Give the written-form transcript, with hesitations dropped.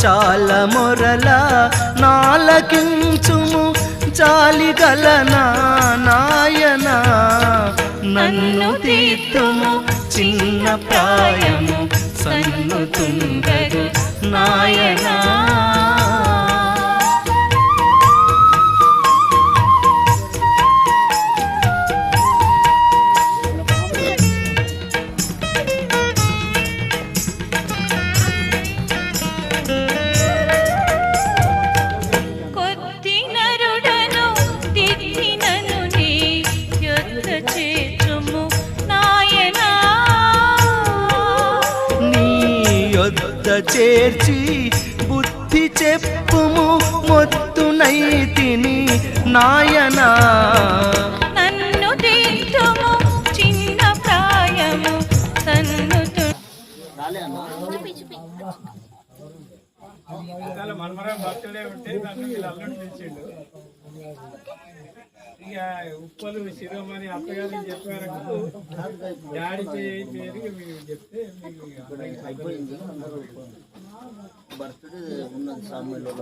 చాలా మొరల నాలకించుము జాలిగల నాయనా నన్ను తీర్తుము చిన్న ప్రాయము సన్నుతుంగరు నాయనా చేర్చి బుద్ధి చెప్పుము మొత్తునైతిని నాయనా నన్ను తీర్చుము చిన్న ప్రాయము సన్నుతు మనమరా బర్త్డే ఉంటే నన్ను వీళ్ళు అల్లుడు పిలిచిండు. ఇక ఉప్పలు శిరోమణి అప్పగారు చెప్పారు డాడీ పేరు మీరు చెప్తే మీకు బర్త్డే ఉన్నది సామాన్యులు